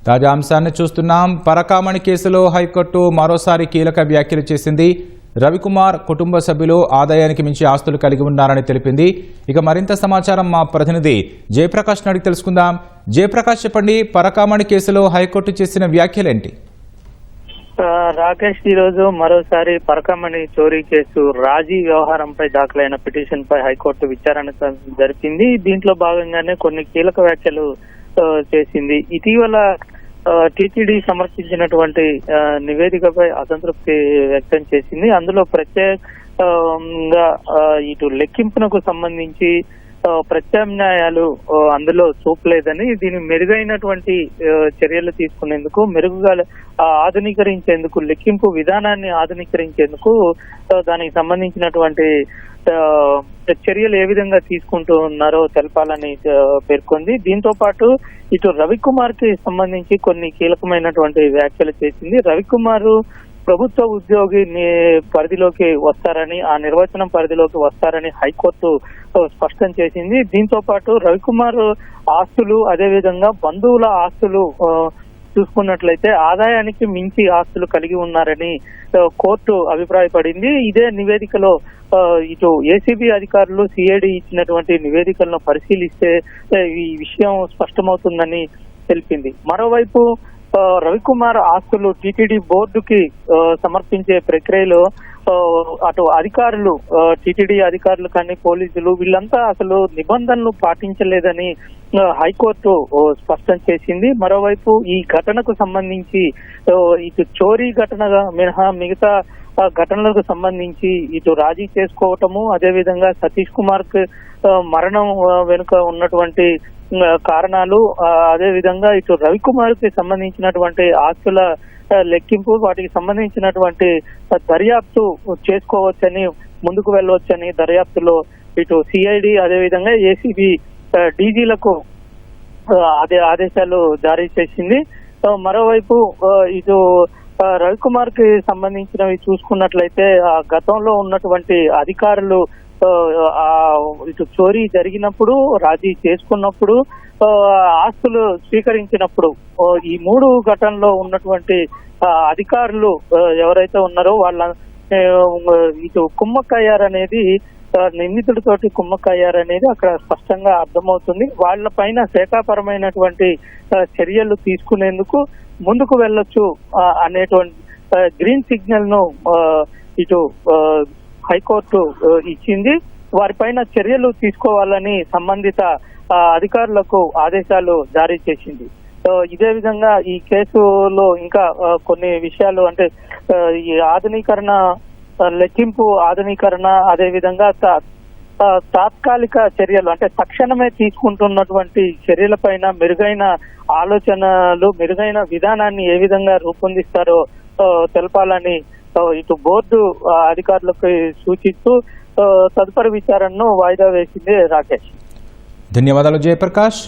తాజా అంశాన్ని చూస్తున్నాం. పరకామణి కేసులో హైకోర్టు మరోసారి కీలక వ్యాఖ్యలు చేసింది. రవికుమార్ కుటుంబ సభ్యులు ఆదాయానికి మించి ఆస్తులు కలిగి ఉన్నారని తెలిపింది. ఇక మరింత సమాచారం మా ప్రతినిధి జయప్రకాష్ అడిగి తెలుసుకుందాం. జయప్రకాష్, చెప్పండి, పరకామణి కేసులో హైకోర్టు చేసిన వ్యాఖ్యలేంటి? రాకేష్, ఈ రోజు మరోసారి పరకామణి చోరీ కేసు రాజీ వ్యవహారంపై దాఖలైన పిటిషన్ పై హైకోర్టు విచారణ జరిపింది. దీంట్లో భాగంగానే కొన్ని కీలక వ్యాఖ్యలు చేసింది. ఇటీవల టీటీడీ సమర్పించినటువంటి నివేదికపై అసంతృప్తి వ్యక్తం చేసింది. అందులో ప్రత్యేకంగా ఇటు లెక్కింపునకు సంబంధించి ప్రత్యామ్నాయాలు అందులో చూపలేదని, దీని మెరుగైనటువంటి చర్యలు తీసుకునేందుకు, మెరుగుగా ఆధునీకరించేందుకు, లెక్కింపు విధానాన్ని ఆధునీకరించేందుకు దానికి సంబంధించినటువంటి చర్యలు ఏ విధంగా తీసుకుంటూ ఉన్నారో తెలపాలని పేర్కొంది. దీంతో పాటు ఇటు రవికుమార్ కి సంబంధించి కొన్ని కీలకమైనటువంటి వ్యాఖ్యలు చేసింది. రవికుమార్ ప్రభుత్వ ఉద్యోగి పరిధిలోకి వస్తారని, ఆ నిర్వచనం పరిధిలోకి వస్తారని హైకోర్టు స్పష్టం చేసింది. దీంతో పాటు రవికుమార్ ఆస్తులు, అదేవిధంగా బంధువుల ఆస్తులు చూసుకున్నట్లయితే ఆదాయానికి మించి ఆస్తులు కలిగి ఉన్నారని కోర్టు అభిప్రాయపడింది. ఇదే నివేదికలో ఇటు ఏసీబీ అధికారులు, సిఐడి ఇచ్చినటువంటి నివేదికలను పరిశీలిస్తే ఈ విషయం స్పష్టమవుతుందని తెలిపింది. మరోవైపు రవికుమార్ ఆస్తులు టీటీడీ బోర్డుకి సమర్పించే ప్రక్రియలో అటు అధికారులు, టీటీడీ అధికారులు కానీ పోలీసులు వీళ్ళంతా అసలు నిబంధనలు పాటించలేదని హైకోర్టు స్పష్టం చేసింది. మరోవైపు ఈ ఘటనకు సంబంధించి ఇటు చోరీ ఘటనగా మినహా మిగతా ఘటనలకు సంబంధించి ఇటు రాజీ చేసుకోవటము, అదేవిధంగా సతీష్ కుమార్ కు మరణం వెనుక ఉన్నటువంటి కారణాలు, అదే విధంగా ఇటు రవికుమార్ కి సంబంధించినటువంటి ఆస్తుల లెక్కింపు, వాటికి సంబంధించినటువంటి దర్యాప్తు చేసుకోవచ్చని, ముందుకు వెళ్ళవచ్చని దర్యాప్తులో ఇటు సిఐడి అదేవిధంగా ఏసీబీ డీజీలకు ఆదేశాలు జారీ చేసింది. మరోవైపు ఇటు రవికుమార్ కి సంబంధించినవి చూసుకున్నట్లయితే గతంలో ఉన్నటువంటి అధికారులు ఇటు చోరీ జరిగినప్పుడు, రాజీ చేసుకున్నప్పుడు, ఆస్తులు స్వీకరించినప్పుడు ఈ మూడు ఘటనలో ఉన్నటువంటి అధికారులు ఎవరైతే ఉన్నారో వాళ్ళ ఇటు కుమ్మక్కయ్యారనేది, నిందితుడితోటి కుమ్మక్కయ్యారనేది అక్కడ స్పష్టంగా అర్థమవుతుంది. వాళ్ళ పైన శాఖాపరమైనటువంటి చర్యలు తీసుకునేందుకు ముందుకు వెళ్ళొచ్చు అనేటువంటి గ్రీన్ సిగ్నల్ ను ఇటు హైకోర్టు ఇచ్చింది. వారిపైన చర్యలు తీసుకోవాలని సంబంధిత అధికారులకు ఆదేశాలు జారీ చేసింది. ఇదే విధంగా ఈ కేసులో ఇంకా కొన్ని విషయాలు, అంటే ఈ ఆధునీకరణ, లెక్కింపు ఆధునీకరణ, అదే విధంగా తాత్కాలిక చర్యలు, అంటే తక్షణమే తీసుకుంటున్నటువంటి చర్యలపైన మెరుగైన ఆలోచనలు, మెరుగైన విధానాన్ని ఏ విధంగా రూపొందిస్తారో తెలపాలని ఇటు బోర్డు అధికారులకు సూచిస్తూ తదుపరి విచారణను వాయిదా వేసింది. రాకేష్, ధన్యవాదాలు జయప్రకాష్.